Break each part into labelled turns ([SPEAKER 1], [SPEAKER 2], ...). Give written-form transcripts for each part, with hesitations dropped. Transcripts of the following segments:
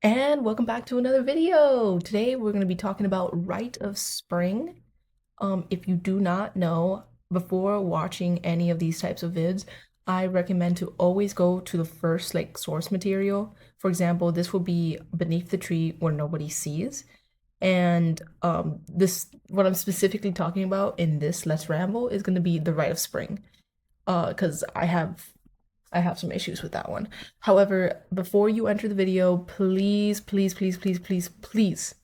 [SPEAKER 1] And welcome back to another video. Today we're going to be talking about Rite of Spring. If you do not know, before watching any of these types of vids, I recommend to always go to the first source material. For example, this will be Beneath the Tree Where Nobody Sees. And this what I'm specifically talking about in this Let's Ramble is going to be the Rite of Spring. Because I have some issues with that one. However, before you enter the video, please, please, please, please, please, please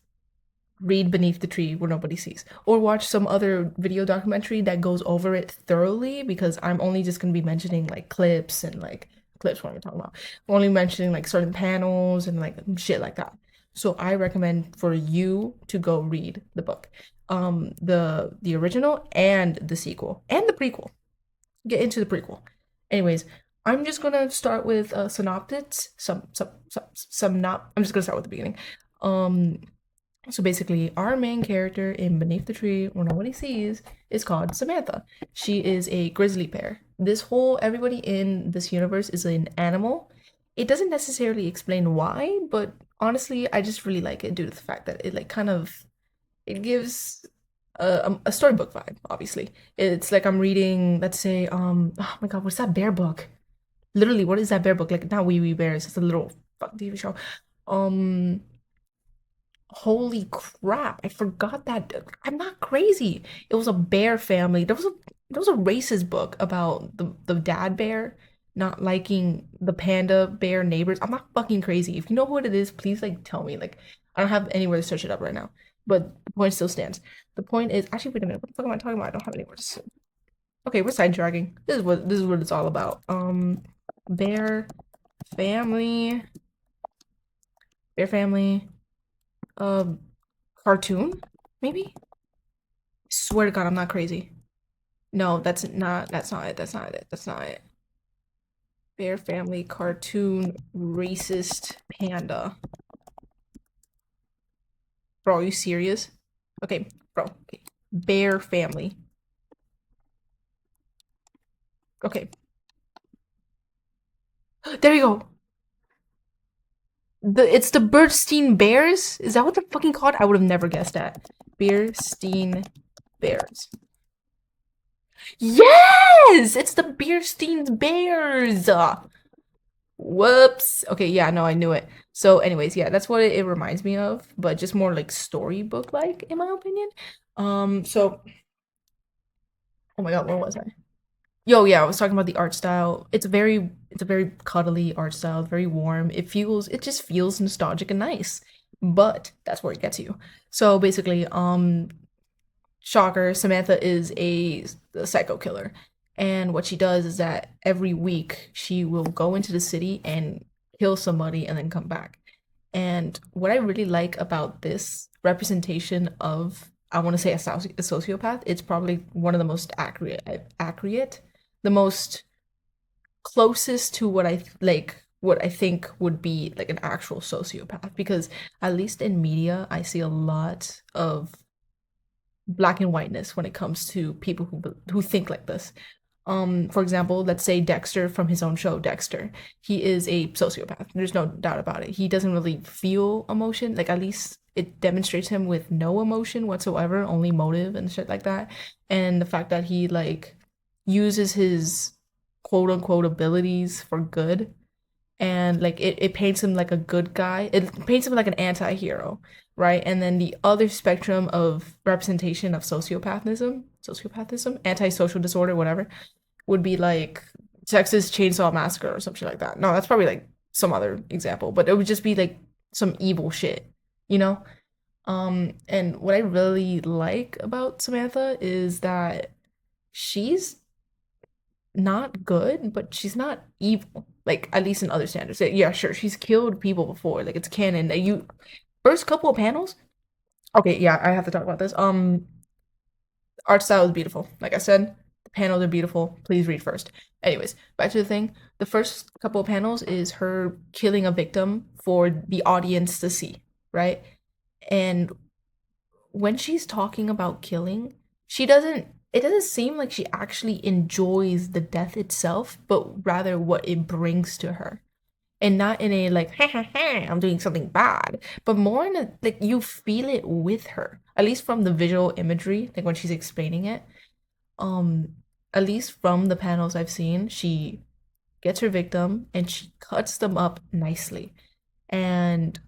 [SPEAKER 1] read Beneath the Tree Where Nobody Sees. Or watch some other video documentary that goes over it thoroughly, because I'm only just going to be mentioning clips and clips, what am I talking about? I'm only mentioning certain panels and shit like that. So I recommend for you to go read the book. The original and the sequel and the prequel. Get into the prequel. Anyways, I'm just gonna start with synoptics. I'm just gonna start with the beginning. Um, so basically, our main character in Beneath the Tree Where Nobody Sees is called Samantha. She is a grizzly bear. Everybody in this universe is an animal. It doesn't necessarily explain why, but honestly, I just really like it due to the fact that it gives a storybook vibe. Obviously, it's like I'm reading, let's say, oh my god, what's that bear book? Literally, what is that bear book? Like, not Wee Wee Bears. It's a little fuck TV show. Um, Holy crap! I forgot that. I'm not crazy. It was a bear family. There was a racist book about the dad bear not liking the panda bear neighbors. I'm not fucking crazy. If you know what it is, please tell me. I don't have anywhere to search it up right now. But the point still stands. The point is actually, wait a minute. What the fuck am I talking about? I don't have anywhere to search. Okay, we're sidetracking. This is what it's all about. Bear family, bear family, um, cartoon, maybe. Swear to God, I'm not crazy. No, that's not. That's not it. That's not it. That's not it. Bear family, cartoon, racist panda. Bro, are you serious? Okay, bro. Okay. Bear family. Okay. There you go. It's the Bernstein Bears? Is that what they're fucking called? I would have never guessed that. Beerstein Bears. Yes! It's the Beerstein Bears! Whoops. Okay, yeah, no, I knew it. So, anyways, yeah, that's what it reminds me of, but just more like storybook like, in my opinion. So, oh my god, where was I? Yo, yeah, I was talking about the art style. It's a very cuddly art style, very warm. It just feels nostalgic and nice. But that's where it gets you. So basically, shocker, Samantha is a psycho killer. And what she does is that every week she will go into the city and kill somebody and then come back. And what I really like about this representation of, I want to say, a sociopath, it's probably one of the most accurate, the most closest to what I think would be like an actual sociopath. Because at least in media, I see a lot of black and whiteness when it comes to people who think like this. For example, let's say Dexter from his own show, Dexter. He is a sociopath. There's no doubt about it. He doesn't really feel emotion. Like, at least it demonstrates him with no emotion whatsoever, only motive and shit like that. And the fact that he uses his quote unquote abilities for good, and it paints him like a good guy. It paints him like an anti-hero, right? And then the other spectrum of representation of sociopathism, antisocial disorder, whatever, would be like Texas Chainsaw Massacre or some shit like that. No, that's probably some other example, but it would just be some evil shit, you know? And what I really like about Samantha is that she's not good, but she's not evil. Like, at least in other standards. Yeah, sure, she's killed people before. Like, it's canon. You first couple of panels. Okay, yeah, I have to talk about this. Art style is beautiful. Like I said, the panels are beautiful. Please read first. Anyways, back to the thing. The first couple of panels is her killing a victim for the audience to see, right? And when she's talking about killing, it doesn't seem like she actually enjoys the death itself, but rather what it brings to her. and not in a like, ha ha ha, I'm doing something bad, but more in a like you feel it with her, at least from the visual imagery, like when she's explaining it. Um, at least from the panels I've seen, she gets her victim and she cuts them up nicely. And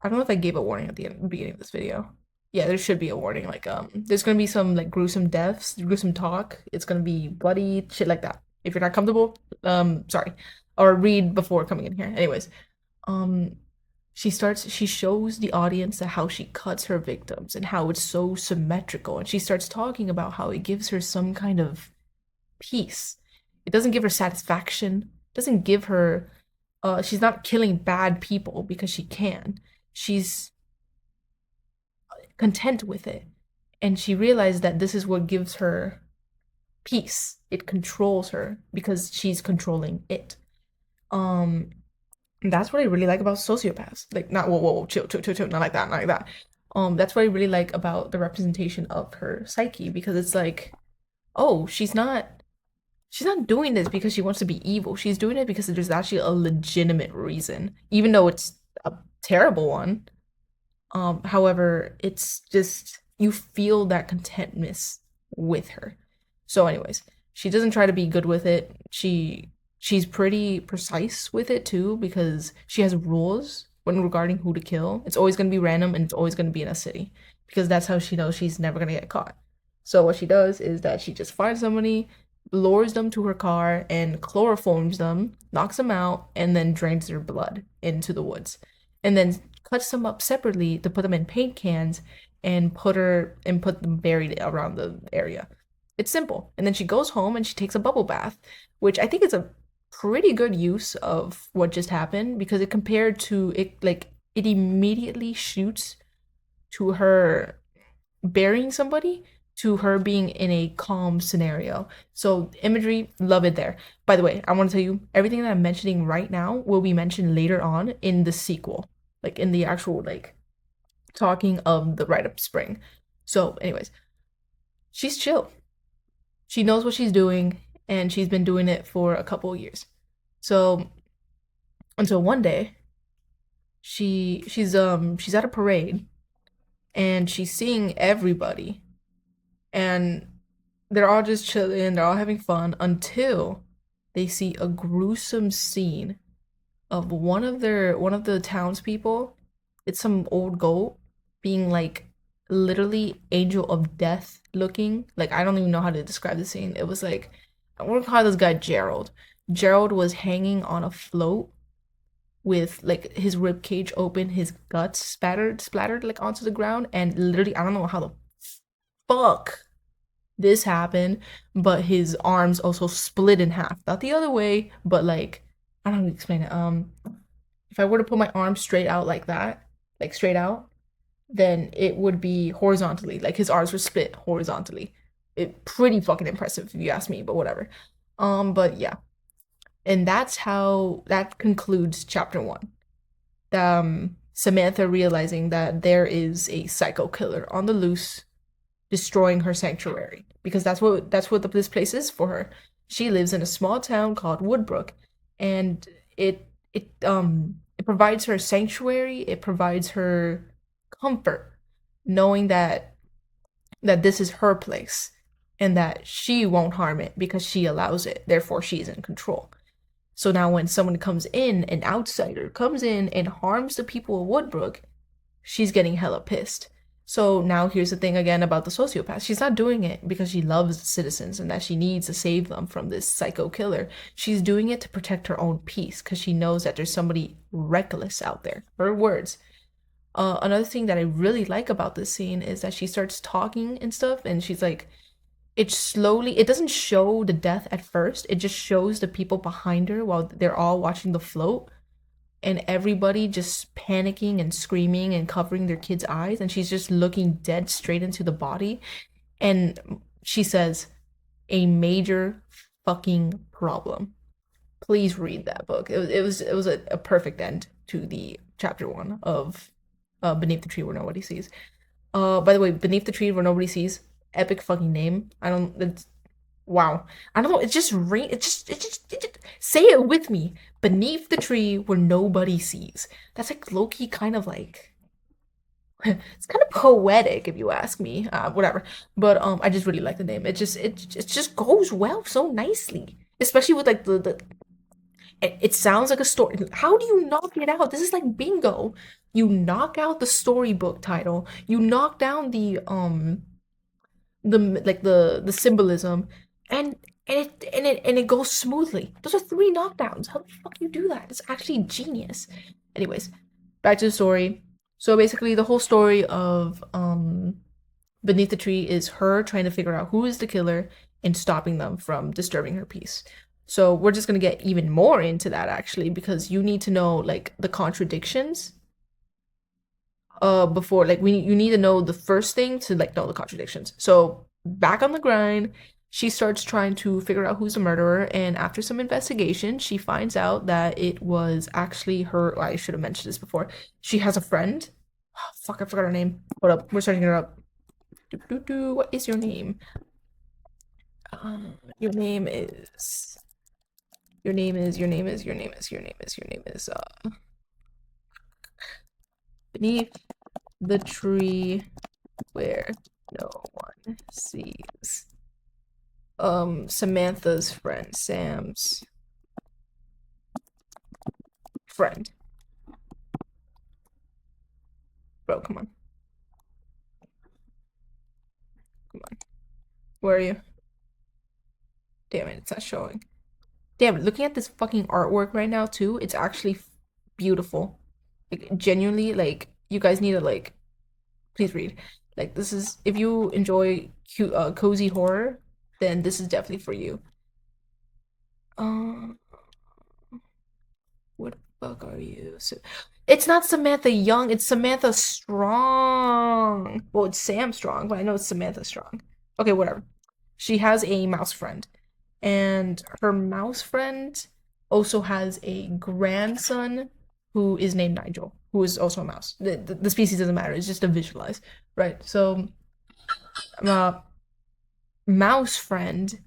[SPEAKER 1] I don't know if I gave a warning at the beginning of this video. Yeah, there should be a warning. Like, there's gonna be some like gruesome deaths, gruesome talk. It's gonna be bloody, shit like that. If you're not comfortable, sorry, or read before coming in here. Anyways, um, she shows the audience that how she cuts her victims and how it's so symmetrical, and she starts talking about how it gives her some kind of peace. It doesn't give her satisfaction. It doesn't give her she's not killing bad people because she can. She's content with it. And she realized that this is what gives her peace. It controls her because she's controlling it. Um that's what I really like about sociopaths. Like not whoa, chill, chill, chill, chill, not like that, not like that. That's what I really like about the representation of her psyche because it's like, oh, she's not doing this because she wants to be evil. She's doing it because there's actually a legitimate reason, even though it's a terrible one. However, it's just you feel that contentness with her. So, anyways, she doesn't try to be good with it. She's pretty precise with it too because she has rules when regarding who to kill. It's always gonna be random and it's always gonna be in a city because that's how she knows she's never gonna get caught. So what she does is that she just finds somebody, lures them to her car, and chloroforms them, knocks them out, and then drains their blood into the woods. And then cuts them up separately to put them in paint cans and put them buried around the area. It's simple. And then she goes home and she takes a bubble bath, which I think is a pretty good use of what just happened because it compared to it like it immediately shoots to her burying somebody to her being in a calm scenario. So imagery, love it there. By the way, I want to tell you everything that I'm mentioning right now will be mentioned later on in the sequel, like in the actual like talking of the Rite of Spring. So, anyways, she's chill. She knows what she's doing, and she's been doing it for a couple of years. So until one day, she's at a parade and she's seeing everybody and they're all just chilling, they're all having fun until they see a gruesome scene of one of the townspeople. It's some old goat being like literally angel of death looking. Like I don't even know how to describe the scene. It was like I want to call this guy Gerald. Gerald was hanging on a float with like his rib cage open, his guts splattered like onto the ground, and literally I don't know how the fuck this happened, but his arms also split in half. Not the other way, but like I don't know how to explain it. If I were to put my arm straight out like that, like straight out, then it would be horizontally. Like his arms were split horizontally. It pretty fucking impressive if you ask me, but whatever. But yeah. And that's how that concludes chapter one. Samantha realizing that there is a psycho killer on the loose destroying her sanctuary because that's what this place is for her. She lives in a small town called Woodbrook, and it provides her sanctuary. It provides her comfort, knowing that this is her place and that she won't harm it because she allows it. Therefore, she's in control. So now when someone comes in, an outsider comes in and harms the people of Woodbrook, she's getting hella pissed. So now here's the thing again about the sociopath. She's not doing it because she loves the citizens and that she needs to save them from this psycho killer. She's doing it to protect her own peace because she knows that there's somebody reckless out there. Her words. Another thing that I really like about this scene is that she starts talking and stuff, and she's like, it doesn't show the death at first. It just shows the people behind her while they're all watching the float and everybody just panicking and screaming and covering their kids' eyes, and she's just looking dead straight into the body. And she says, a major fucking problem. Please read that book. It was a perfect end to the chapter one of Beneath the Tree Where Nobody Sees. By the way, Beneath the Tree Where Nobody Sees, epic fucking name. I don't. Wow. I don't know. It just rain. It just say it with me. Beneath the tree where nobody sees. That's like low-key kind of like it's kind of poetic if you ask me. Whatever. But I just really like the name. It just goes well so nicely. Especially with like the it sounds like a story. How do you knock it out? This is like bingo. You knock out the storybook title. You knock down the like the symbolism and and it goes smoothly. Those are three knockdowns. How the fuck you do that? It's actually genius. Anyways, back to the story. So basically the whole story of Beneath the Tree is her trying to figure out who is the killer and stopping them from disturbing her peace. So we're just gonna get even more into that actually because you need to know like the contradictions before like we you need to know the first thing to like know the contradictions. So back on the grind, she starts trying to figure out who's the murderer, and after some investigation, she finds out that it was actually her. I should have mentioned this before. She has a friend. Oh, fuck, I forgot her name. Hold up, we're searching her up. What is your name? Your name is. Your name is Beneath the Tree where no one sees. Samantha's friend, Sam's friend. Bro, come on. Come on. Where are you? Damn it, it's not showing. Damn it, looking at this fucking artwork right now too, it's actually beautiful. Like genuinely, like you guys need to like please read. Like this is if you enjoy cute cozy horror, then this is definitely for you. Um what the fuck are you? So, it's not Samantha Young, it's Samantha Strong. Well, it's Sam Strong, but I know it's Samantha Strong. Okay, whatever. She has a mouse friend, and her mouse friend also has a grandson who is named Nigel, who is also a mouse. The species doesn't matter, it's just to visualize, right? So, uh, mouse friend.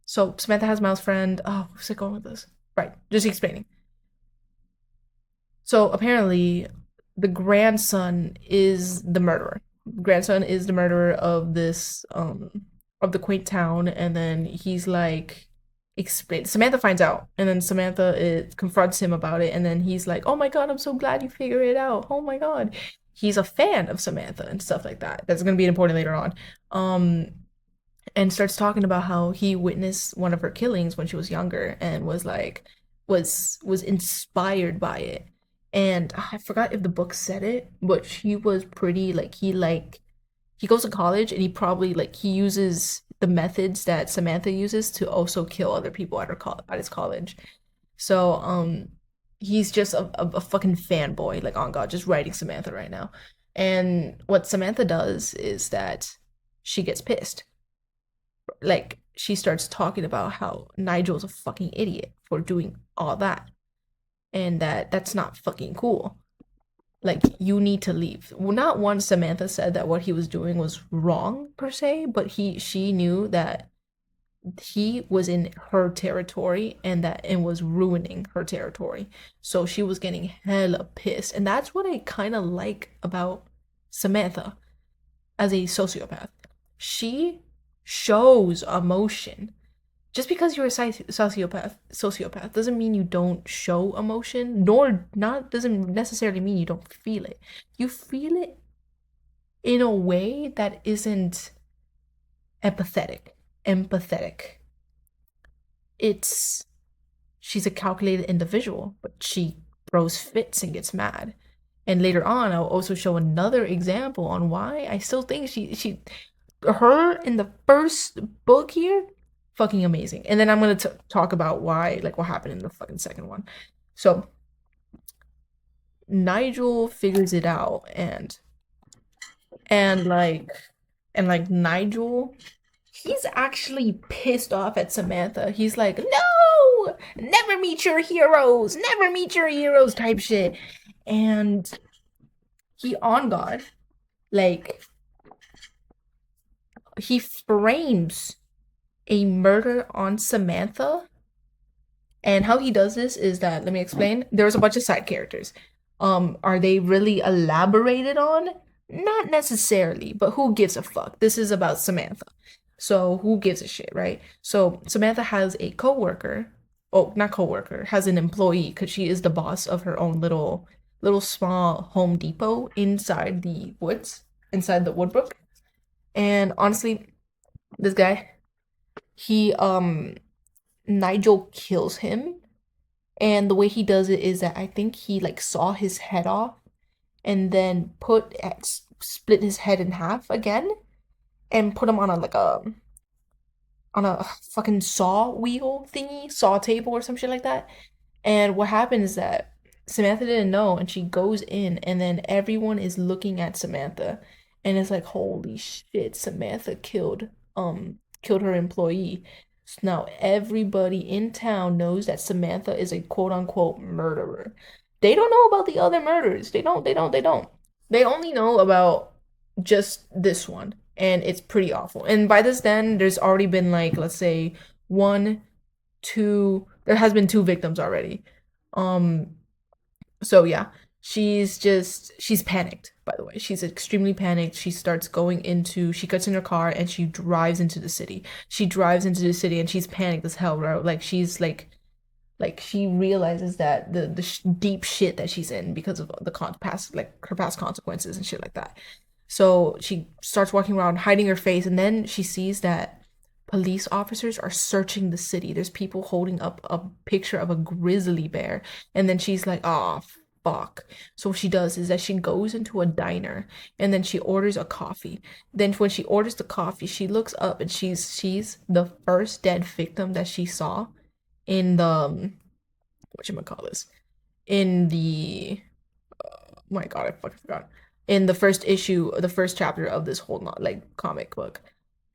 [SPEAKER 1] So, Samantha has mouse friend. Oh, where's it going with this? Right, just explaining. So apparently, the grandson is the murderer. Grandson is the murderer of the quaint town, and then he's like explain. Samantha finds out, and then Samantha confronts him about it, and then he's like, "Oh my god, I'm so glad you figured it out. Oh my god." He's a fan of Samantha and stuff like that. That's gonna be important later on. Um, and starts talking about how he witnessed one of her killings when she was younger and was like was inspired by it. And I forgot if the book said it, but he was pretty like he goes to college and he probably like he uses the methods that Samantha uses to also kill other people at at his college. So he's just a fucking fanboy, like on God, just writing Samantha right now. And what Samantha does is that she gets pissed, like she starts talking about how Nigel's a fucking idiot for doing all that and that that's not fucking cool. Like you need to leave. Well, not once Samantha said that what he was doing was wrong per se, but he she knew that he was in her territory and that and was ruining her territory. So she was getting hella pissed. And that's what I kind of like about Samantha as a sociopath. She shows emotion. Just because you're a sociopath doesn't mean you don't show emotion, nor not doesn't necessarily mean you don't feel it. You feel it in a way that isn't empathetic. Empathetic. It's she's a calculated individual, but she throws fits and gets mad. And later on, I'll also show another example on why I still think she her in the first book here, fucking amazing. And then I'm gonna talk about why, like what happened in the fucking second one. So Nigel figures it out, and like and like Nigel, he's actually pissed off at Samantha. He's like, no, never meet your heroes, never meet your heroes type shit. And he on God, like he frames a murder on Samantha. And how he does this is that, let me explain. There's a bunch of side characters. Are they really elaborated on? Not necessarily, but who gives a fuck? This is about Samantha. So who gives a shit, right? So Samantha has a coworker. Oh, not coworker, has an employee because she is the boss of her own little small Home Depot inside the woods, inside the Woodbrook. And honestly, this guy, he Nigel kills him, and the way he does it is that I think he like saw his head off and then split his head in half again and put him on a fucking saw wheel thingy, saw table or some shit like that. And what happened is that Samantha didn't know, and she goes in, and then everyone is looking at Samantha, and it's like, holy shit, Samantha killed her employee. So now everybody in town knows that Samantha is a quote unquote murderer. They don't know about the other murders. They don't. They only know about just this one, and it's pretty awful. And by this then, there's already been like, let's say, one, two, there has been two victims already. Um, so yeah, she's panicked, by the way. She's extremely panicked. She gets in her car and she drives into the city. She drives into the city and she's panicked as hell, bro. Like she's like she realizes that the deep shit that she's in because of the past, like her past consequences and shit like that. So she starts walking around hiding her face, and then she sees that police officers are searching the city. There's people holding up a picture of a grizzly bear, and then she's like, "Oh, fuck." So what she does is that she goes into a diner and then she orders a coffee. Then when she orders the coffee, she looks up and she's the first dead victim that she saw in the whatchamacallit, in the oh my god, I fucking forgot. In the first issue, the first chapter of this whole not like comic book.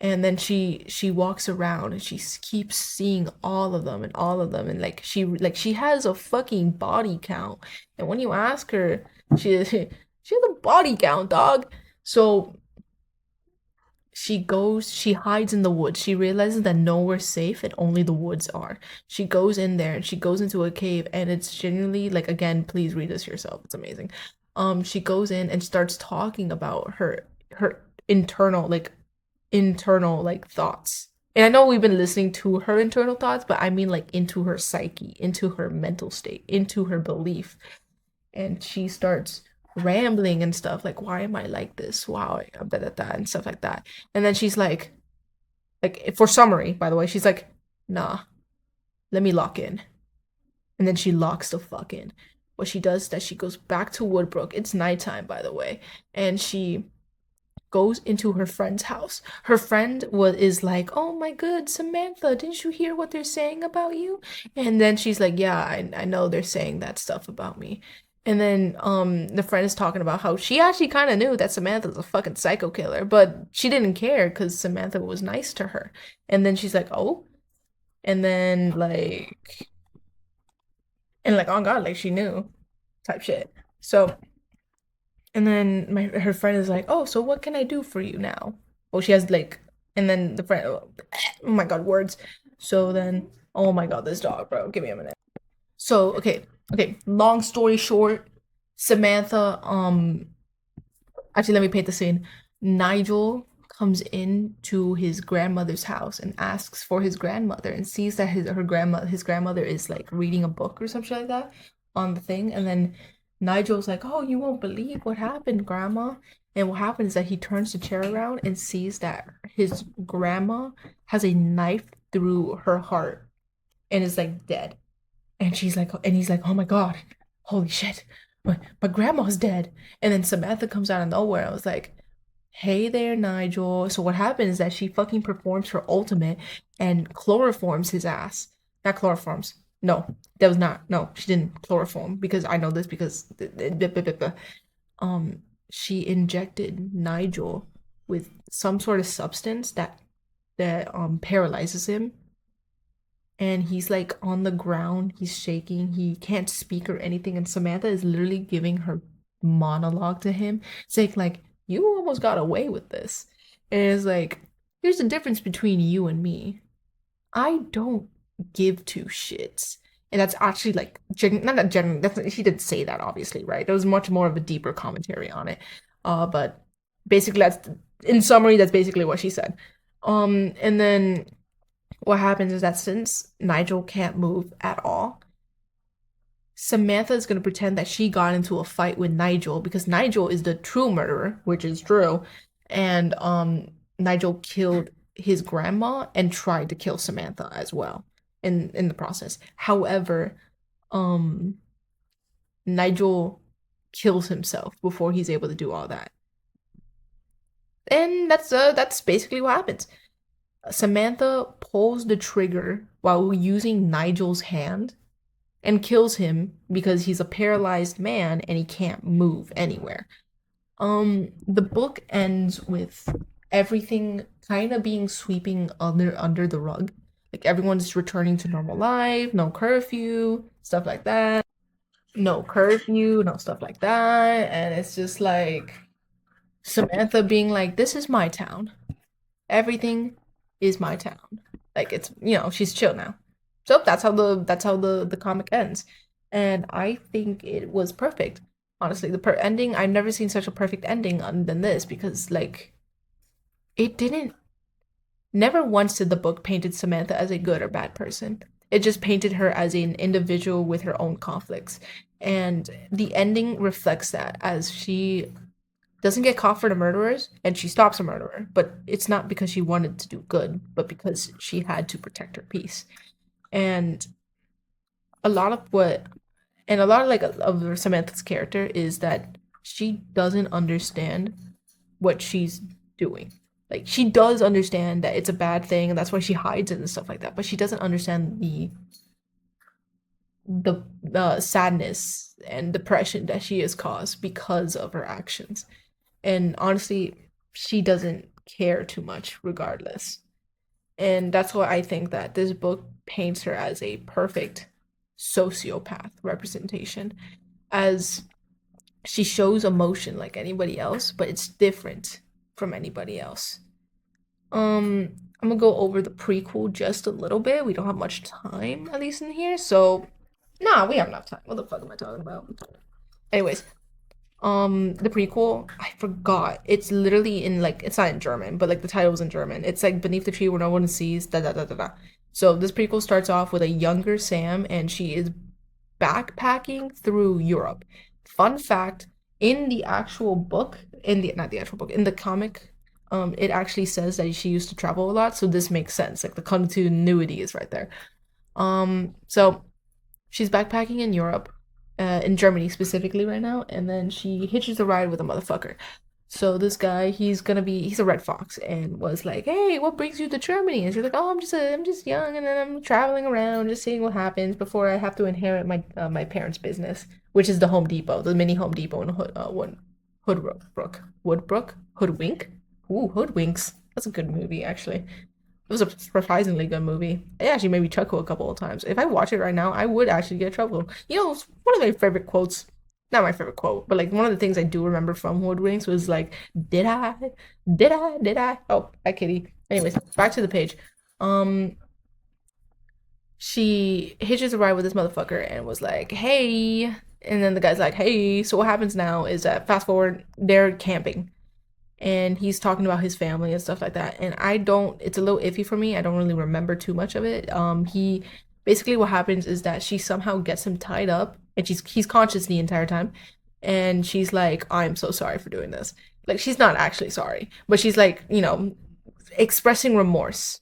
[SPEAKER 1] And then she walks around and she keeps seeing all of them and all of them, and like she has a fucking body count. And when you ask her, she has a body count, dog. So she hides in the woods. She realizes that nowhere's safe and only the woods are. She goes in there and she goes into a cave, and it's genuinely like, again, please read this yourself. It's amazing. She goes in and starts talking about her internal like thoughts. And I know we've been listening to her internal thoughts, but I mean like into her psyche, into her mental state, into her belief. And she starts rambling and stuff like, why am I like this? Wow, and stuff like that. And then she's like for summary, by the way, she's like, nah, let me lock in. And then she locks the fuck in. What she does is that she goes back to Woodbrook. It's nighttime, by the way, and she goes into her friend's house. Her friend is like, "Oh my good, Samantha, didn't you hear what they're saying about you?" And then she's like, "Yeah, I know they're saying that stuff about me." And then the friend is talking about how she actually kind of knew that Samantha's a fucking psycho killer, but she didn't care because Samantha was nice to her. And then she's like, "Oh," and then like oh god, like she knew type shit. So and then her friend is like, "Oh, so what can I do for you now?" Well, she has like, and then the friend, oh my god, words. So then, oh my god, this dog, bro. Give me a minute. So okay. Long story short, Samantha. Actually, let me paint the scene. Nigel comes into his grandmother's house and asks for his grandmother, and sees that his grandmother is like reading a book or something like that on the thing. And then Nigel's like, "Oh, you won't believe what happened, grandma." And what happens is that he turns the chair around and sees that his grandma has a knife through her heart and is like dead. And he's like, "Oh my god, holy shit, my grandma's dead." And then Samantha comes out of nowhere. I was like, "Hey there, Nigel." So what happens is that she fucking performs her ultimate and chloroforms his ass. Not chloroforms. No, that was not. No, she didn't chloroform, because I know this because um she injected Nigel with some sort of substance that paralyzes him, and he's like on the ground, he's shaking, he can't speak or anything, and Samantha is literally giving her monologue to him, saying like, "You almost got away with this." And it's like, here's the difference between you and me. I don't give two shits. And that's actually like not that genuine. That's she didn't say that obviously, right? There was much more of a deeper commentary on it. But basically that's in summary, that's basically what she said. And then what happens is that since Nigel can't move at all, Samantha is going to pretend that she got into a fight with Nigel because Nigel is the true murderer, which is true, and Nigel killed his grandma and tried to kill Samantha as well in the process. However, um Nigel kills himself before he's able to do all that. And that's basically what happens. Samantha pulls the trigger while using Nigel's hand and kills him because he's a paralyzed man and he can't move anywhere. The book ends with everything kind of being sweeping under the rug. Like everyone's returning to normal life, no curfew, stuff like that. No curfew, no stuff like that. And it's just like Samantha being like, "This is my town. Everything is my town." Like it's she's chill now. So that's how the comic ends. And I think it was perfect. Honestly, the ending, I've never seen such a perfect ending than this because like it didn't never once did the book painted Samantha as a good or bad person. It just painted her as an individual with her own conflicts. And the ending reflects that as she doesn't get caught for the murderers and she stops a murderer, but it's not because she wanted to do good, but because she had to protect her peace. And a lot of what and a lot of like of Samantha's character is that she doesn't understand what she's doing. Like she does understand that it's a bad thing and that's why she hides it and stuff like that, but she doesn't understand the sadness and depression that she has caused because of her actions. And honestly, she doesn't care too much regardless. And that's why I think that this book paints her as a perfect sociopath representation, as she shows emotion like anybody else, but it's different from anybody else. I'm gonna go over the prequel just a little bit. We don't have much time, at least in here, so nah, we have enough time. What the fuck am I talking about? Anyways, the prequel, I forgot. It's literally in like it's not in German, but like the title was in German. It's like Beneath the Tree Where No One Sees da da da da da. So this prequel starts off with a younger Sam and she is backpacking through Europe. Fun fact, in the actual book, in the not the actual book, in the comic, it actually says that she used to travel a lot, so this makes sense. Like the continuity is right there. So she's backpacking in Europe, in Germany specifically right now, and then she hitches a ride with a motherfucker. So this guy, he's a red fox, and was like, "Hey, what brings you to Germany?" And she's like, "Oh, I'm just young, and then I'm traveling around, just seeing what happens before I have to inherit my parents' business, which is the Home Depot, the mini Home Depot in Hoodwink. Ooh, Hoodwinks. That's a good movie, actually. It was a surprisingly good movie. It actually made me chuckle a couple of times. If I watch it right now, I would actually get in trouble. One of my favorite quotes, not my favorite quote, but like one of the things I do remember from Hoodwinks was like, "Did I? Did I?" Oh, hi kitty. Anyways, back to the page. Um, she hitches a ride with this motherfucker and was like, "Hey," and then the guy's like, "Hey." So what happens now is that fast forward, they're camping and he's talking about his family and stuff like that. And I don't, it's a little iffy for me. I don't really remember too much of it. He basically what happens is that she somehow gets him tied up and he's conscious the entire time. And she's like, "I'm so sorry for doing this." Like she's not actually sorry, but she's like, expressing remorse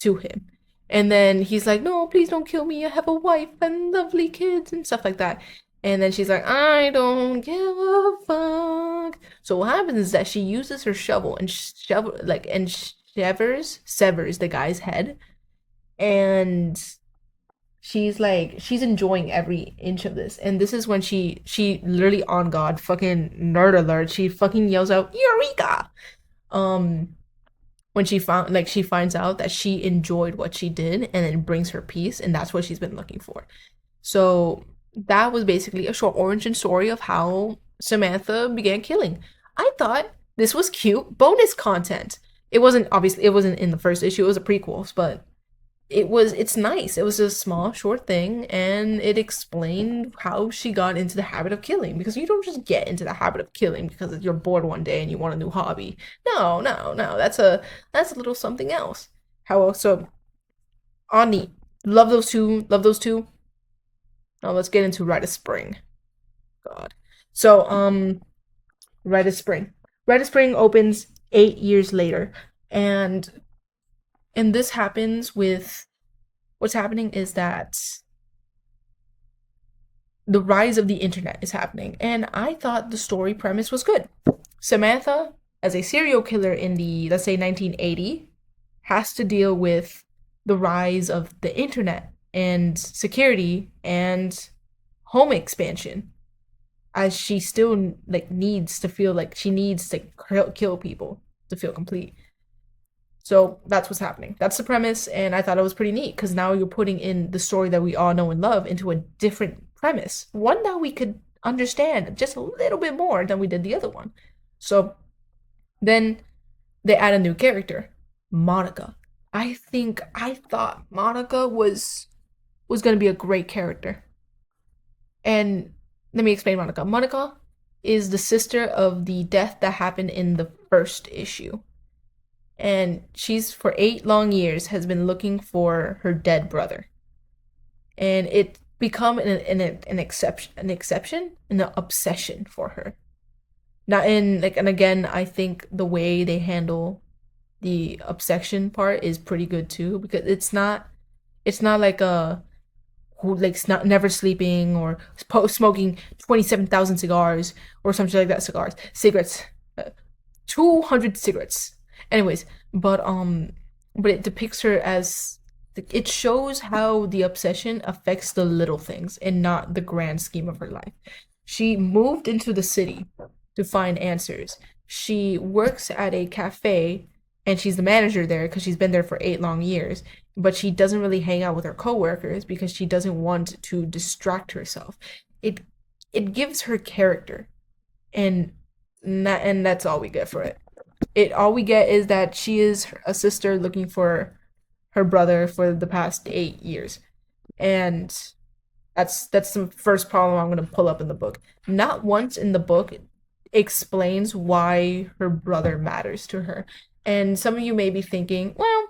[SPEAKER 1] to him. And then he's like, "No, please don't kill me. I have a wife and lovely kids and stuff like that." And then she's like, "I don't give a fuck." So what happens is that she uses her shovel and severs the guy's head, and she's enjoying every inch of this. And this is when she literally, on God, fucking nerd alert, she fucking yells out "Eureka!" Um, when she finds out that she enjoyed what she did and it brings her peace, and that's what she's been looking for. So that was basically a short origin story of how Samantha began killing. I thought this was cute bonus content. It wasn't in the first issue, it was a prequel, but it's nice. It was a small, short thing, and it explained how she got into the habit of killing. Because you don't just get into the habit of killing because you're bored one day and you want a new hobby. No, no, no. That's a little something else. How else? So, Ani, love those two. Love those two. Now let's get into Rite of Spring. God. So, Rite of Spring. Rite of Spring opens 8 years later, and this happens with what's happening is that the rise of the internet is happening, and I thought the story premise was good. Samantha, as a serial killer in the, let's say, 1980, has to deal with the rise of the internet and security and home expansion, as she still like needs to feel like she needs to kill people to feel complete. So that's what's happening. That's the premise, and I thought it was pretty neat because now you're putting in the story that we all know and love into a different premise, one that we could understand just a little bit more than we did the other one. So then they add a new character, Monica. I thought Monica was gonna be a great character, and let me explain Monica. Monica is the sister of the death that happened in the first issue, and she's for 8 long years has been looking for her dead brother, and it become an obsession for her. Not in like, and again, I think the way they handle the obsession part is pretty good too, because it's not like a who like not never sleeping or smoking 27,000 cigars or something like that. Cigarettes, 200 cigarettes. Anyways, but it depicts her as it shows how the obsession affects the little things and not the grand scheme of her life. She moved into the city to find answers. She works at a cafe and she's the manager there because she's been there for 8 long years. But she doesn't really hang out with her coworkers because she doesn't want to distract herself. It it gives her character, and that's all we get for it. It all we get is that she is a sister looking for her brother for the past 8 years, and that's the first problem I'm gonna pull up in the book. Not once in the book explains why her brother matters to her. And some of you may be thinking, well,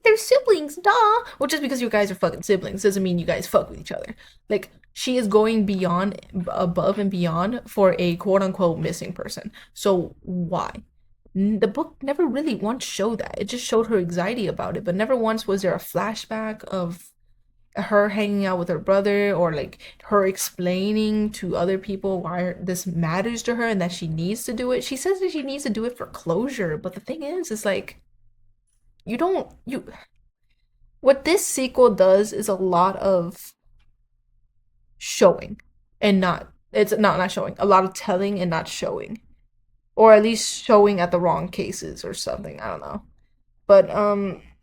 [SPEAKER 1] they're siblings, duh. Well, just because you guys are fucking siblings doesn't mean you guys fuck with each other. Like, she is going beyond, above and beyond for a quote unquote missing person. So, why? The book never really once showed that. It just showed her anxiety about it, but never once was there a flashback of her hanging out with her brother or like her explaining to other people why this matters to her and that she needs to do it. She says that she needs to do it for closure, but the thing is like you don't you what this sequel does is a lot of showing and not it's not showing, a lot of telling and not showing, or at least showing at the wrong cases or something. I don't know. But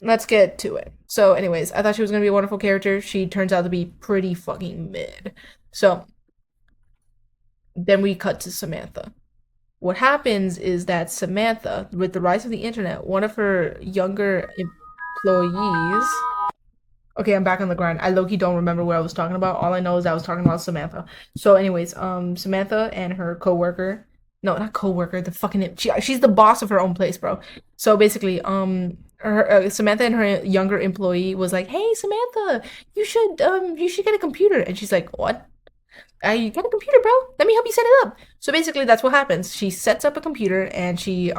[SPEAKER 1] let's get to it. So anyways, I thought she was going to be a wonderful character. She turns out to be pretty fucking mid. So then we cut to Samantha. What happens is that Samantha, with the rise of the internet, one of her younger employees. Okay, I'm back on the grind. I low-key don't remember what I was talking about. All I know is I was talking about Samantha. So, anyways, Samantha and her coworker. No, not coworker. The fucking she's the boss of her own place, bro. So basically, her Samantha and her younger employee was like, "Hey, Samantha, you should get a computer." And she's like, "What? You got a computer, bro? Let me help you set it up." So basically, that's what happens. She sets up a computer and she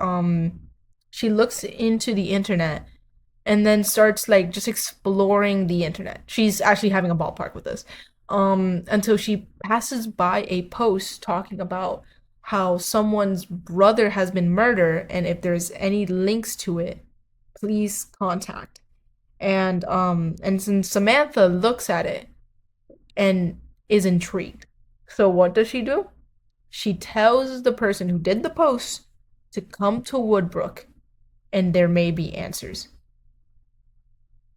[SPEAKER 1] looks into the internet and then starts like just exploring the internet. She's actually having a ballpark with this. Until she passes by a post talking about how someone's brother has been murdered, and if there's any links to it, please contact. And since Samantha looks at it and is intrigued. So what does she do? She tells the person who did the post to come to Woodbrook and there may be answers.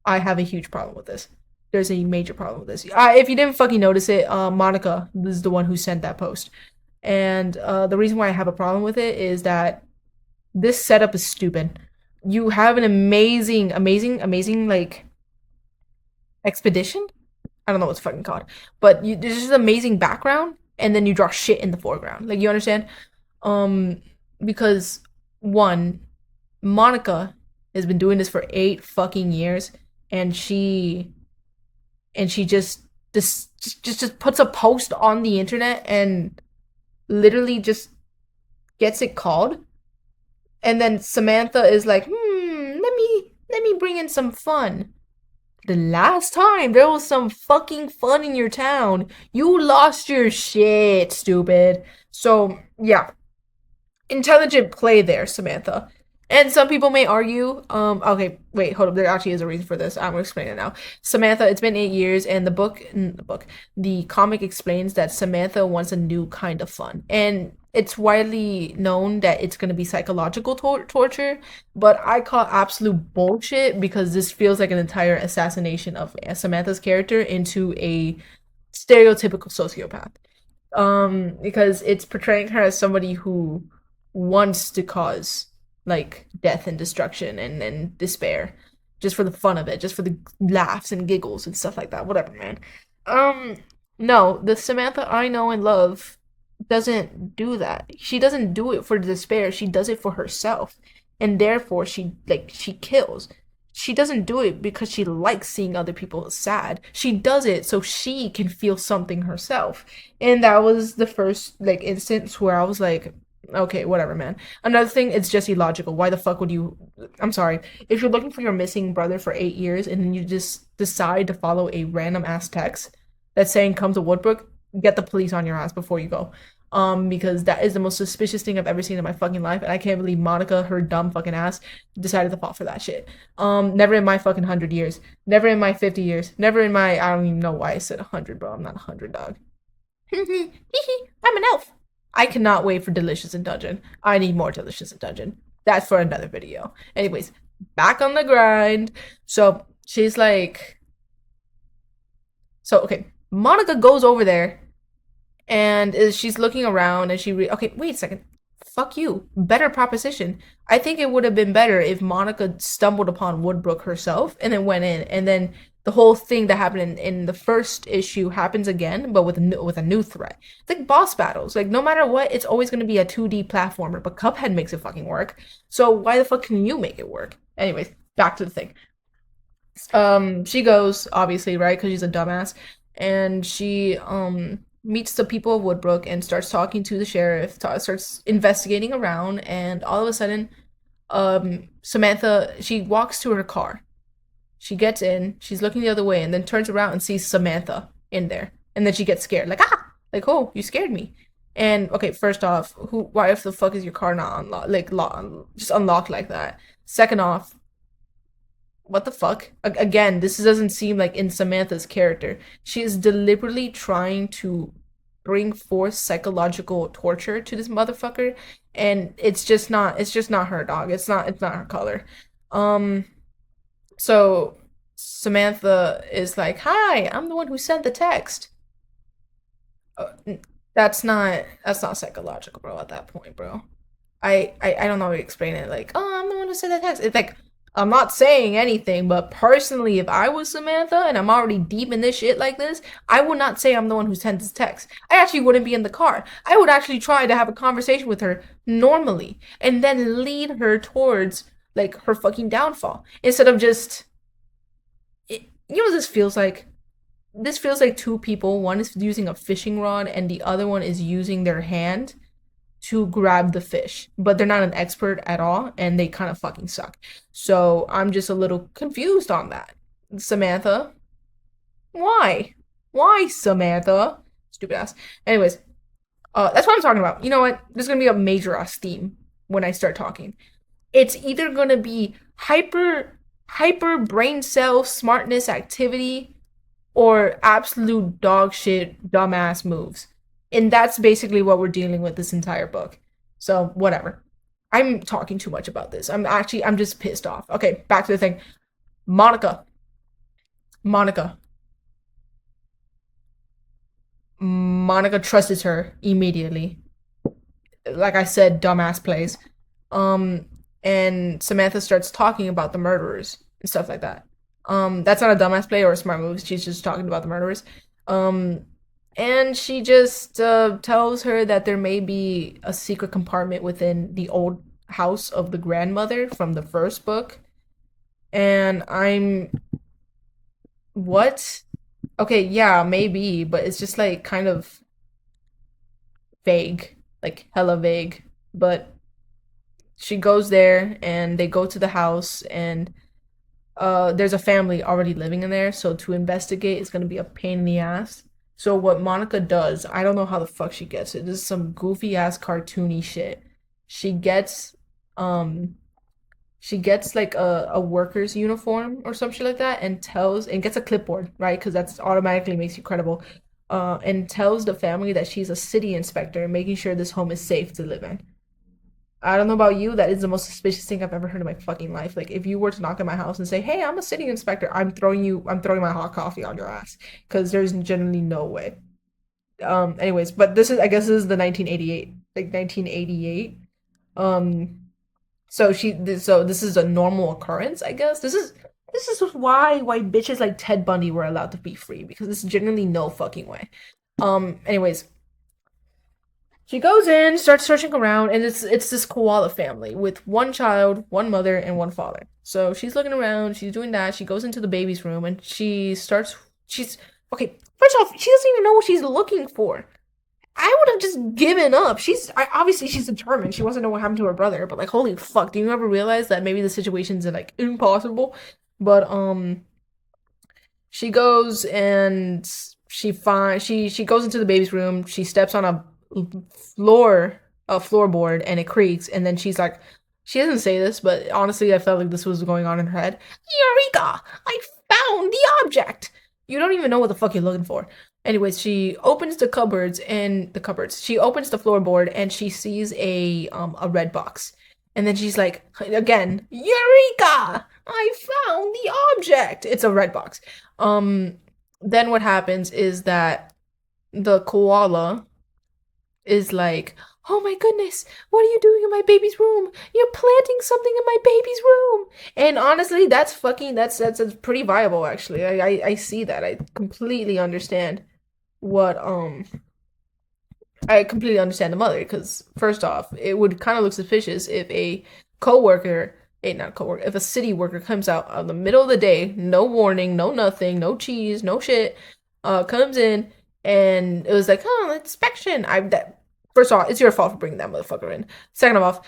[SPEAKER 1] I have a huge problem with this. There's a major problem with this. If you didn't fucking notice it, Monica is the one who sent that post. And the reason why I have a problem with it is that this setup is stupid. You have an amazing, like expedition. I don't know what's fucking called, but there's just amazing background, and then you draw shit in the foreground. Like you understand? Um, because one, Monica has been doing this for 8 fucking years, and she just puts a post on the internet and literally just gets it called, and then Samantha is like, let me bring in some fun. The last time there was some fucking fun in your town, you lost your shit, stupid. So, yeah, intelligent play there, Samantha. And some people may argue, okay, wait, hold up. There actually is a reason for this. I'm gonna explain it now. Samantha, it's been 8 years, and the comic explains that Samantha wants a new kind of fun, and it's widely known that it's gonna be psychological torture. But I call absolute bullshit because this feels like an entire assassination of Samantha's character into a stereotypical sociopath. Because it's portraying her as somebody who wants to cause like death and destruction and despair just for the fun of it, just for the laughs and giggles and stuff like that. Whatever, man. Um, no, the Samantha I know and love doesn't do that. She doesn't do it for despair. She does it for herself. And therefore she kills. She doesn't do it because she likes seeing other people sad. She does it so she can feel something herself. And that was the first like instance where I was like, okay, whatever, man. Another thing, it's just illogical. Why the fuck would you? I'm sorry. If you're looking for your missing brother for 8 years and then you just decide to follow a random ass text that's saying come to Woodbrook, get the police on your ass before you go. Because that is the most suspicious thing I've ever seen in my fucking life, and I can't believe Monica, her dumb fucking ass, decided to fall for that shit. Never in my fucking 100 years, never in my 50 years, never in my I don't even know why I said 100, bro. I'm not 100, dog. I'm an elf. I cannot wait for Delicious in Dungeon. I need more Delicious in Dungeon. That's for another video. Anyways, back on the grind. So she's like, so okay, Monica goes over there and she's looking around and okay, wait a second. Fuck you. Better proposition. I think it would have been better if Monica stumbled upon Woodbrook herself and then went in, and then the whole thing that happened in the first issue happens again, but with a new threat. It's like boss battles. Like no matter what, it's always gonna be a 2D platformer, but Cuphead makes it fucking work. So why the fuck can you make it work? Anyways, back to the thing. She goes obviously, right, because she's a dumbass, and she meets the people of Woodbrook and starts talking to the sheriff, starts investigating around, and all of a sudden, Samantha, she walks to her car. She gets in, she's looking the other way, and then turns around and sees Samantha in there, and then she gets scared, like like oh, you scared me. And okay, first off, why if the fuck is your car not unlocked, like just unlocked like that? Second off, what the fuck? Again, this doesn't seem like in Samantha's character. She is deliberately trying to bring forth psychological torture to this motherfucker, and it's just not her, dog. It's not her color. Um so Samantha is like, "Hi, I'm the one who sent the text." Uh, that's not psychological, bro, at that point, bro. I don't know how to explain it. Like, oh, I'm the one who said that text. It's like I'm not saying anything, but personally, if I was Samantha and I'm already deep in this shit like this, I would not say I'm the one who sent this text. I actually wouldn't be in the car. I would actually try to have a conversation with her normally and then lead her towards like her fucking downfall instead of just you know what this feels like? This feels like two people. One is using a fishing rod and the other one is using their hand to grab the fish, but they're not an expert at all and they kind of fucking suck. So I'm just a little confused on that. Samantha, why? Why, Samantha? Stupid ass. Anyways, that's what I'm talking about. You know what? There's gonna be a major ass theme when I start talking. It's either gonna be hyper brain cell smartness activity or absolute dog shit dumbass moves. And that's basically what we're dealing with this entire book. So, whatever. I'm talking too much about this. I'm just pissed off. Okay, back to the thing. Monica. Monica. Monica trusts her immediately. Like I said, dumbass plays. Um, and Samantha starts talking about the murderers and stuff like that. That's not a dumbass play or a smart move. She's just talking about the murderers. Um, and she just tells her that there may be a secret compartment within the old house of the grandmother from the first book. And I'm what? Okay, yeah, maybe, but it's just like kind of vague, like hella vague. But she goes there and they go to the house and there's a family already living in there, so to investigate is gonna be a pain in the ass. So what Monica does, I don't know how the fuck she gets it. This is some goofy ass cartoony shit. She gets um she gets like a worker's uniform or some shit like that and tells and gets a clipboard, right? Because that's automatically makes you credible. And tells the family that she's a city inspector, making sure this home is safe to live in. I don't know about you, that is the most suspicious thing I've ever heard in my fucking life. Like, if you were to knock at my house and say, "Hey, I'm a city inspector," I'm throwing my hot coffee on your ass because there's generally no way. Anyways, but I guess this is the 1988, like 1988. Um, so this is a normal occurrence, I guess. This is why bitches like Ted Bundy were allowed to be free because there's generally no fucking way. Anyways, she goes in, starts searching around, and it's this koala family with one child, one mother, and one father. So she's looking around, she's doing that. She goes into the baby's room and she's okay. First off, she doesn't even know what she's looking for. I would have just given up. Obviously she's determined. She wants to know what happened to her brother. But like, holy fuck, do you ever realize that maybe the situations are like impossible? But she goes and she goes into the baby's room. She steps on a floorboard, and it creaks. And then she's like, she doesn't say this, but honestly, I felt like this was going on in her head. Eureka! I found the object. You don't even know what the fuck you're looking for. Anyways, she opens She opens the floorboard and she sees a red box. And then she's like, again, Eureka! I found the object. It's a red box. Um, then what happens is that the koala is like, "Oh my goodness, what are you doing in my baby's room? You're planting something in my baby's room." And honestly, that's pretty viable actually. I see that. What I completely understand the mother because first off, it would kind of look suspicious if a coworker, a not coworker, if a city worker comes out in the middle of the day, no warning, no nothing, no cheese, no shit, comes in and it was like, "Oh, inspection." I that First off, it's your fault for bringing that motherfucker in. Second of all,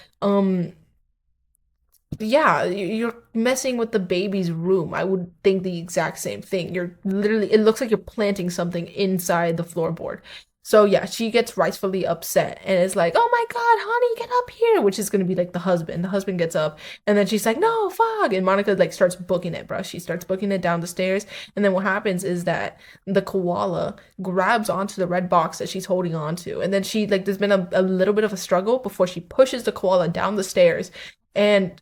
[SPEAKER 1] yeah, you're messing with the baby's room. I would think the exact same thing. It looks like you're planting something inside the floorboard. So yeah, she gets rightfully upset and is like, "Oh my God, honey, get up here," which is gonna be like the husband. The husband gets up and then she's like, "No, fuck." And Monica like starts booking it, bro. She starts booking it down the stairs. And then what happens is that the koala grabs onto the red box that she's holding on to. And then there's been a little bit of a struggle before she pushes the koala down the stairs. And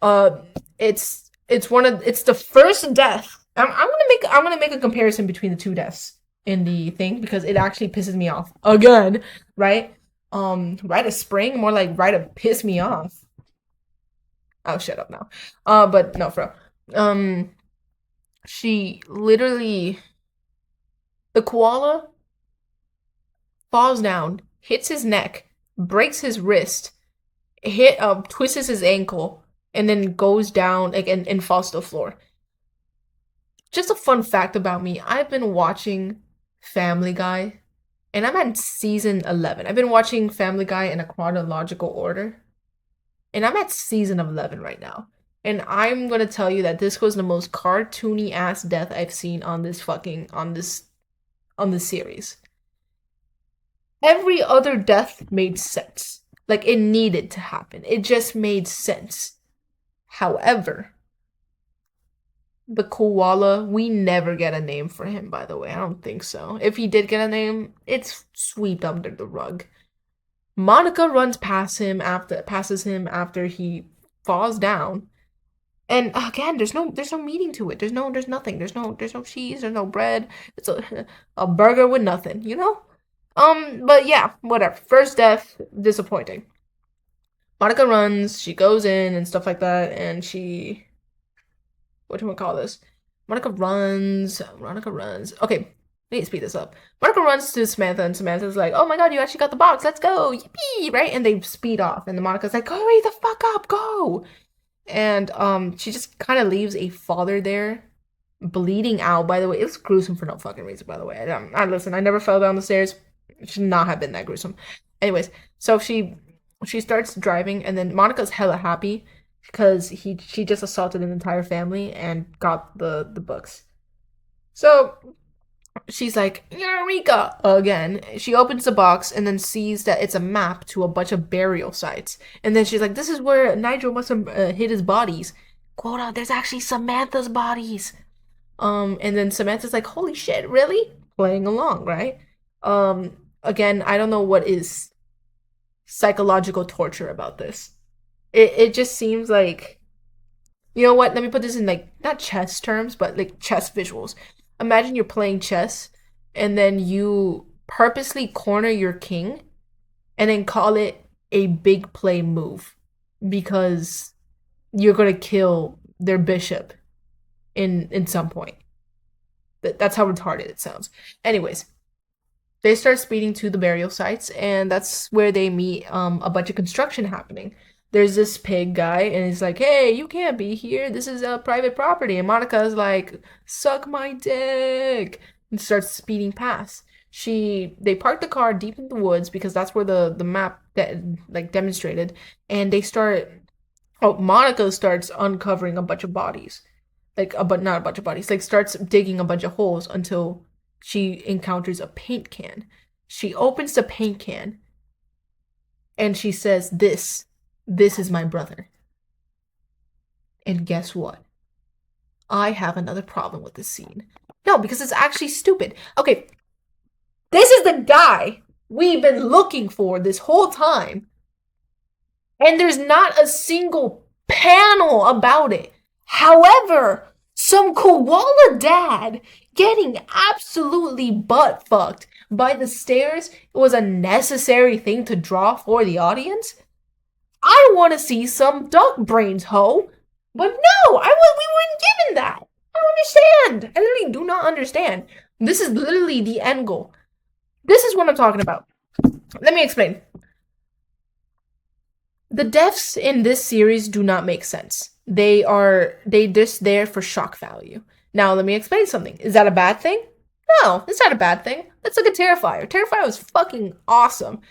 [SPEAKER 1] uh, it's the first death. I'm gonna make a comparison between the two deaths in the thing because it actually pisses me off again, right? Rite of Spring, more like Rite of Piss Me Off. I'll shut up now. But no, bro. She literally the koala falls down, hits his neck, breaks his wrist, twists his ankle, and then goes down like and falls to the floor. Just a fun fact about me, I've been watching Family Guy, and I'm at season 11. I've been watching Family Guy in a chronological order, and I'm at season 11 right now. And I'm gonna tell you that this was the most cartoony ass death I've seen on this series. Every other death made sense. Like it needed to happen. It just made sense. However, the koala, we never get a name for him, by the way. I don't think so. If he did get a name, it's swept under the rug. Monica runs passes him after he falls down. And again, there's no meaning to it. There's nothing. There's no cheese, there's no bread. It's a burger with nothing, you know? But yeah, whatever. First death, disappointing. Monica runs, she goes in and stuff like that, and she what do we call this? Monica runs. Monica runs. Okay, I need to speed this up. Monica runs to Samantha, and Samantha's like, "Oh my god, you actually got the box! Let's go! Yippee!" Right? And they speed off, and the Monica's like, "Hurry the fuck up! Go!" And she just kind of leaves a father there, bleeding out. By the way, it was gruesome for no fucking reason. By the way, I listen. I never fell down the stairs. It should not have been that gruesome. Anyways, so she starts driving, and then Monica's hella happy because she just assaulted an entire family and got the books. So she's like, Eureka! Again. She opens the box and then sees that it's a map to a bunch of burial sites. And then she's like, this is where Nigel must have hid his bodies. Quota, there's actually Samantha's bodies. And then Samantha's like, holy shit, really? Playing along, right? Again, I don't know what is psychological torture about this. It just seems like, you know what? Let me put this in like not chess terms, but like chess visuals. Imagine you're playing chess and then you purposely corner your king and then call it a big play move because you're gonna kill their bishop in some point. That's how retarded it sounds. Anyways, they start speeding to the burial sites, and that's where they meet a bunch of construction happening. There's this pig guy, and he's like, "Hey, you can't be here. This is a private property." And Monica's like, "Suck my dick," and starts speeding past. They park the car deep in the woods because that's where the map that like demonstrated, and they start. Oh, Monica starts uncovering a bunch of bodies, like but not a bunch of bodies. Like starts digging a bunch of holes until she encounters a paint can. She opens the paint can and she says, this is my brother. And guess what? I have another problem with this scene. No, because it's actually stupid. Okay, this is the guy we've been looking for this whole time. And there's not a single panel about it. However, some koala dad getting absolutely butt fucked by the stairs was a necessary thing to draw for the audience. I want to see some duck brains, ho. But no, we weren't given that. I don't understand. I literally do not understand. This is literally the end goal. This is what I'm talking about. Let me explain. The deaths in this series do not make sense. They just there for shock value. Now let me explain something. Is that a bad thing? No, it's not a bad thing. Let's look at Terrifier. Terrifier was fucking awesome.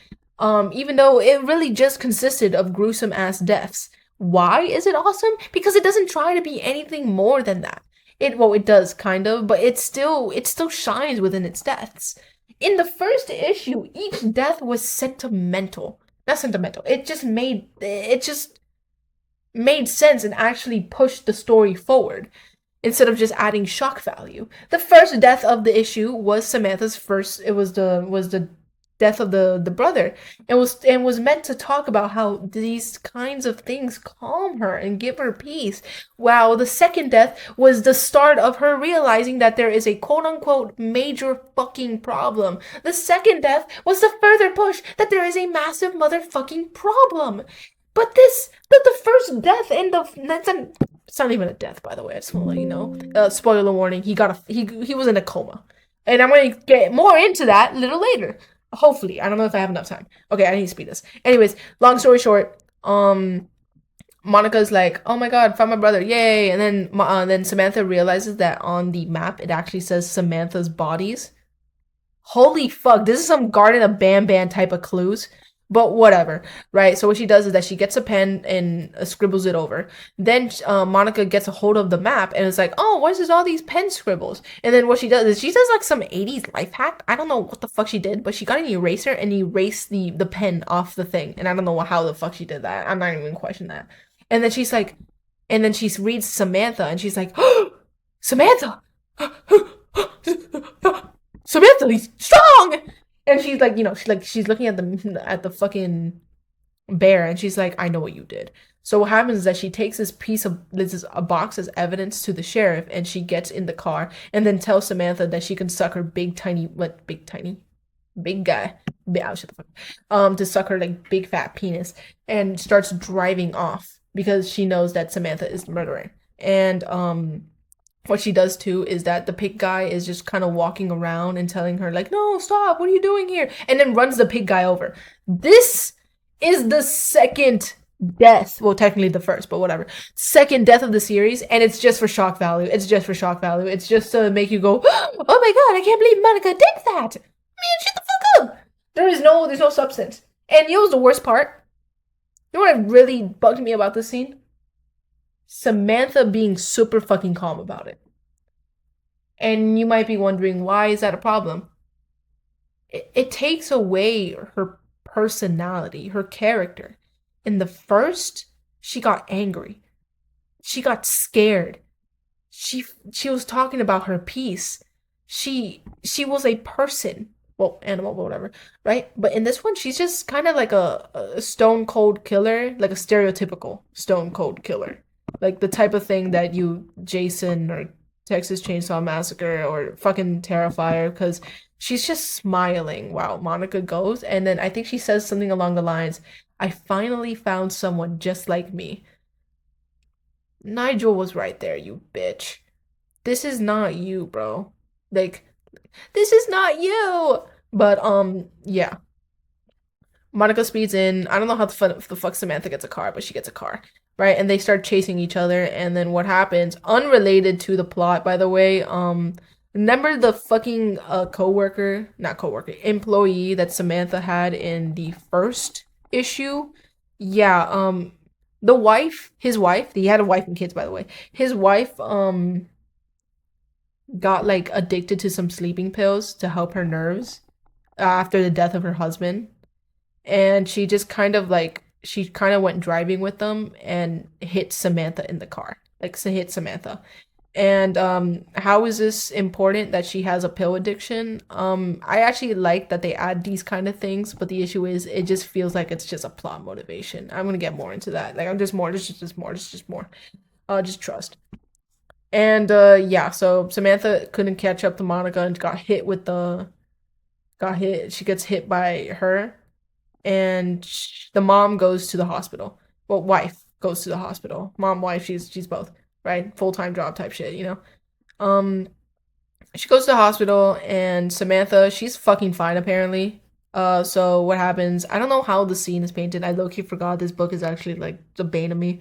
[SPEAKER 1] Even though it really just consisted of gruesome ass deaths. Why is it awesome? Because it doesn't try to be anything more than that. It does kind of, but it still shines within its deaths. In the first issue, each death was sentimental. Not sentimental. It just made sense and actually pushed the story forward instead of just adding shock value. The first death of the issue was Samantha's first. It was the death of the brother. It was meant to talk about how these kinds of things calm her and give her peace. Wow, the second death was the start of her realizing that there is a quote-unquote major fucking problem. The second death was the further push that there is a massive motherfucking problem. But the first death in it's not even a death, by the way. I just want to let you know. Spoiler warning: he was in a coma, and I'm going to get more into that a little later. Hopefully, I don't know if I have enough time. Okay, I need to speed this. Anyways, long story short, Monica's like, "Oh my god, found my brother, yay!" And then Samantha realizes that on the map it actually says Samantha's bodies. Holy fuck, this is some Garden of Banban type of clues. But whatever, right? So what she does is that she gets a pen and scribbles it over. Then Monica gets a hold of the map and it's like, oh, what's this all these pen scribbles? And then what she does is she does like some 80s life hack. I don't know what the fuck she did, but she got an eraser and erased the pen off the thing. And I don't know how the fuck she did that. I'm not even questioning that. And then she's like, and then she reads Samantha and she's like, oh, Samantha! Samantha, he's strong! And she's like, she's looking at the fucking bear, and she's like, I know what you did. So what happens is that she takes a box as evidence to the sheriff, and she gets in the car, and then tells Samantha that she can suck her big guy, shut the fuck, to suck her like big fat penis, and starts driving off because she knows that Samantha is the murderer. And what she does too is that the pig guy is just kind of walking around and telling her like, no, stop, what are you doing here, and then runs the pig guy over. This is the second death, well technically the first, but whatever, second death of the series, and it's just for shock value. It's just for shock value. It's just to make you go, oh my god, I can't believe Monica did that. Man, shut the fuck up. There's no substance. And you know what's the worst part? You know what really bugged me about this scene? Samantha being super fucking calm about it. And you might be wondering, why is that a problem? It takes away her personality, her character. In the first, she got angry. She got scared. She was talking about her peace. She was a person. Well, animal, but whatever, right? But in this one, she's just kind of like a stone cold killer, like a stereotypical stone cold killer. Like the type of thing that you Jason or Texas Chainsaw Massacre or fucking Terrifier, because she's just smiling while Monica goes, and then I think she says something along the lines, I finally found someone just like me. Nigel was right there, you bitch. This is not you, bro. Like, this is not you. But yeah. Monica speeds in. I don't know how the fuck Samantha gets a car, but she gets a car, right? And they start chasing each other. And then what happens? Unrelated to the plot, by the way. Remember the fucking coworker, not coworker, employee that Samantha had in the first issue? Yeah. The wife, his wife. He had a wife and kids, by the way. His wife got like addicted to some sleeping pills to help her nerves after the death of her husband, and she just kind of like she kind of went driving with them and hit Samantha in the car. Like so hit Samantha. And how is this important that she has a pill addiction? I actually like that they add these kind of things, but the issue is it just feels like it's just a plot motivation. I'm gonna get more into that. Like I'm just more, just more, just more. Just trust. And yeah, so Samantha couldn't catch up to Monica and got hit with the got hit. She gets hit by her, and the mom goes to the hospital. Well, wife goes to the hospital. Mom, wife, she's both, right? Full-time job type shit, you know. Um, she goes to the hospital, and Samantha, she's fucking fine apparently. So what happens? I don't know how the scene is painted. I low-key forgot this book is actually like the bane of me.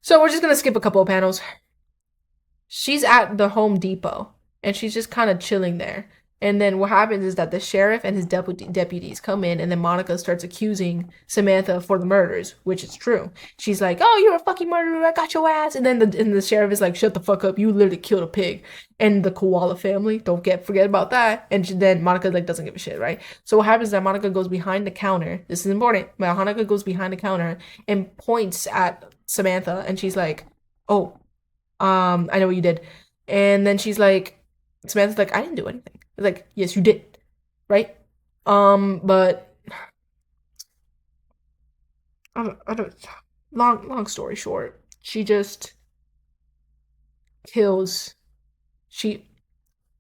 [SPEAKER 1] So we're just gonna skip a couple of panels. She's at the Home Depot, and she's just kind of chilling there. And then what happens is that the sheriff and his deputies come in, and then Monica starts accusing Samantha for the murders, which is true. She's like, "Oh, you're a fucking murderer! I got your ass!" And then the sheriff is like, "Shut the fuck up! You literally killed a pig." And the koala family, don't forget about that. And then Monica like doesn't give a shit, right? So what happens is that Monica goes behind the counter. This is important. Monica goes behind the counter and points at Samantha, and she's like, "Oh, I know what you did." And then she's like, Samantha's like, "I didn't do anything." It's like, "Yes, you did." Right? But I don't long story short, she just kills she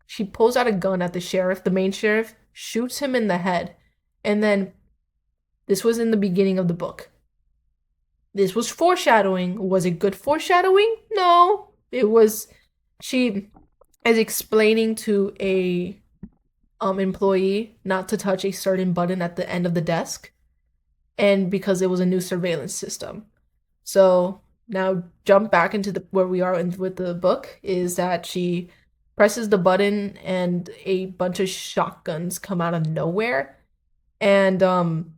[SPEAKER 1] she pulls out a gun at the sheriff, the main sheriff, shoots him in the head. And then this was in the beginning of the book. This was foreshadowing. Was it good foreshadowing? No. It was she is explaining to a employee not to touch a certain button at the end of the desk, and because it was a new surveillance system. So now jump back into the where we are with the book is that she presses the button and a bunch of shotguns come out of nowhere and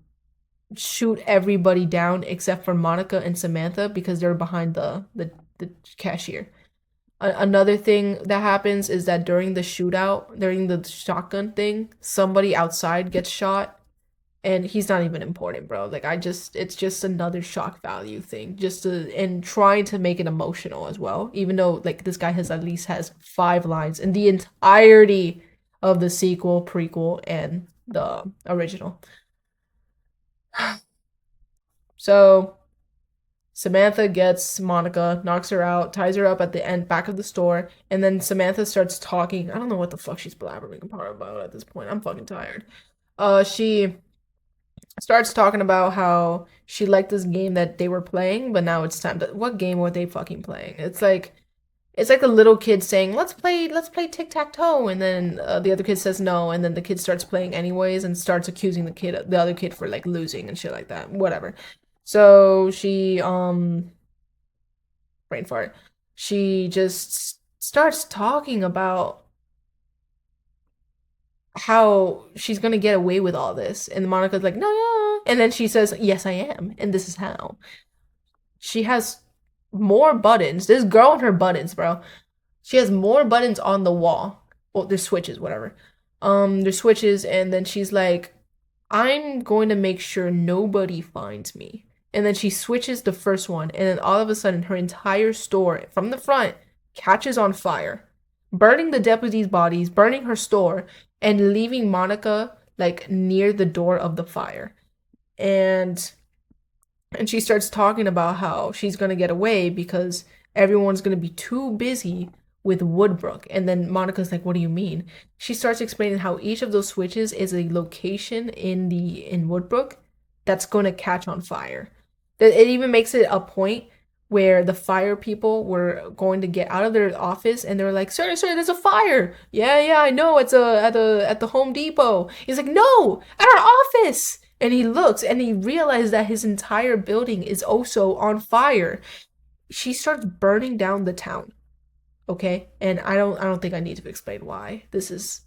[SPEAKER 1] shoot everybody down except for Monica and Samantha because they're behind the cashier. Another thing that happens is that during the shootout, during the shotgun thing, somebody outside gets shot, and he's not even important, bro. Like it's just another shock value thing, just to and trying to make it emotional as well. Even though like this guy has at least has 5 lines in the entirety of the sequel, prequel, and the original. So Samantha gets Monica, knocks her out, ties her up at the end back of the store, and then Samantha starts talking. I don't know what the fuck she's blabbering about at this point. I'm fucking tired. She starts talking about how she liked this game that they were playing, but now it's time to what game were they fucking playing? It's like It's like a little kid saying, let's play tic-tac-toe," and then the other kid says no, and then the kid starts playing anyways and starts accusing the other kid for like losing and shit like that. Whatever. So she brain fart. She just starts talking about how she's gonna get away with all this, and Monica's like, "No, no," and then she says, "Yes, I am, and this is how." She has more buttons. This girl and her buttons, bro. She has more buttons on the wall. Well, there's switches, whatever. There's switches, and then she's like, "I'm going to make sure nobody finds me." And then she switches the first one, and then all of a sudden, her entire store from the front catches on fire, burning the deputies' bodies, burning her store, and leaving Monica like near the door of the fire. And she starts talking about how she's gonna get away because everyone's gonna be too busy with Woodbrook. And then Monica's like, "What do you mean?" She starts explaining how each of those switches is a location in Woodbrook that's gonna catch on fire. It even makes it a point where the fire people were going to get out of their office and they were like, "Sir, sir, there's a fire." "Yeah, yeah, I know. It's at the Home Depot." He's like, "No, at our office." And he looks and he realizes that his entire building is also on fire. She starts burning down the town. Okay? And I don't think I need to explain why. This is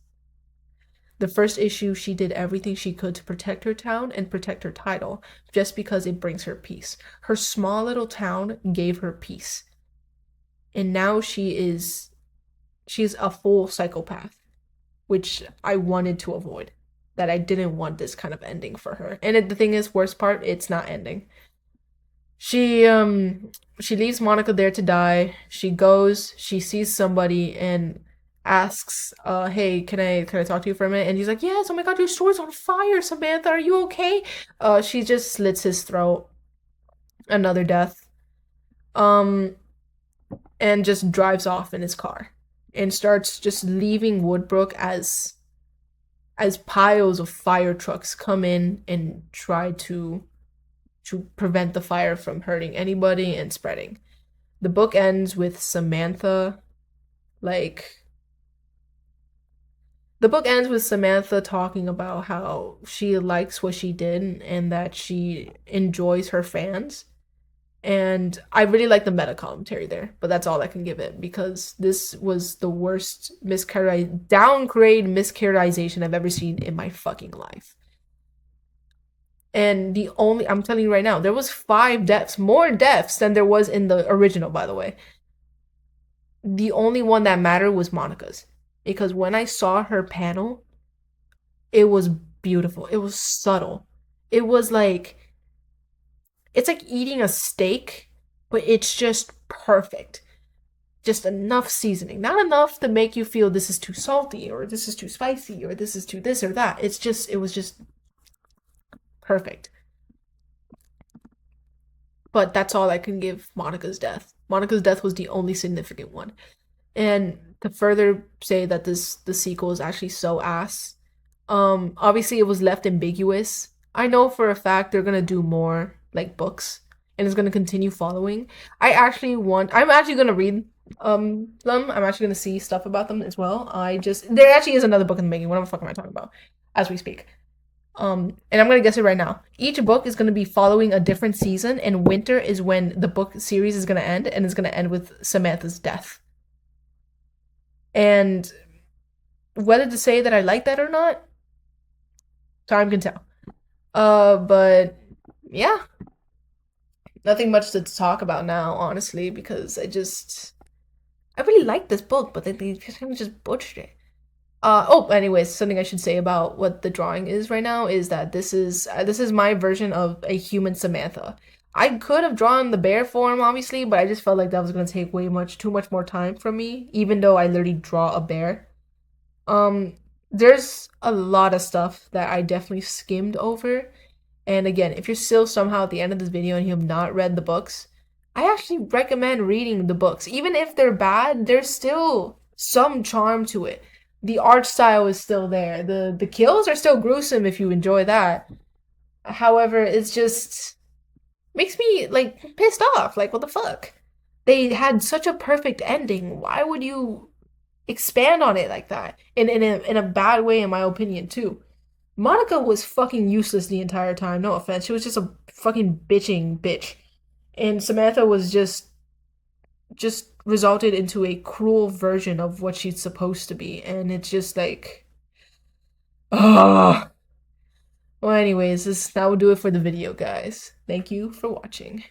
[SPEAKER 1] the first issue. She did everything she could to protect her town and protect her title just because it brings her peace. Her small little town gave her peace. And now she's a full psychopath, which I wanted to avoid. That I didn't want this kind of ending for her. And the thing is, worst part, it's not ending. She leaves Monica there to die. She goes, she sees somebody and asks, "Hey, can I talk to you for a minute?" And he's like, "Yes, oh my god, your store's on fire, Samantha, are you okay?" She just slits his throat. Another death. And just drives off in his car and starts just leaving Woodbrook as piles of fire trucks come in and try to prevent the fire from hurting anybody and spreading. The book ends with Samantha like the book ends with Samantha talking about how she likes what she did and that she enjoys her fans. And I really like the meta commentary there, but that's all I can give it because this was the worst downgrade mischaracterization I've ever seen in my fucking life. And I'm telling you right now, there was 5 deaths, more deaths than there was in the original, by the way. The only one that mattered was Monica's. Because when I saw her panel, it was beautiful. It was subtle. It was like, it's like eating a steak, but it's just perfect. Just enough seasoning. Not enough to make you feel this is too salty or this is too spicy or this is too this or that. It was just perfect. But that's all I can give Monica's death. Monica's death was the only significant one. And to further say that the sequel is actually so ass, obviously it was left ambiguous. I know for a fact they're gonna do more like books and it's gonna continue following. I'm actually gonna read them. I'm actually gonna see stuff about them as well. There actually is another book in the making. What the fuck am I talking about? As we speak. And I'm gonna guess it right now. Each book is gonna be following a different season, and winter is when the book series is gonna end, and it's gonna end with Samantha's death. And whether to say that I like that or not, time can tell. But yeah, nothing much to talk about now, honestly, because I really like this book, but they kind of just butchered it. Anyways, something I should say about what the drawing is right now is that this is my version of a human Samantha. I could have drawn the bear form, obviously, but I just felt like that was gonna take too much more time from me, even though I literally draw a bear. There's a lot of stuff that I definitely skimmed over. And again, if you're still somehow at the end of this video and you have not read the books, I actually recommend reading the books. Even if they're bad, there's still some charm to it. The art style is still there. The kills are still gruesome if you enjoy that. However, it's just makes me like pissed off. Like, what the fuck? They had such a perfect ending. Why would you expand on it like that? In a bad way, in my opinion, too. Monica was fucking useless the entire time. No offense. She was just a fucking bitching bitch. And Samantha was just resulted into a cruel version of what she's supposed to be. And it's just like, ugh. Well, anyways, that will do it for the video, guys. Thank you for watching.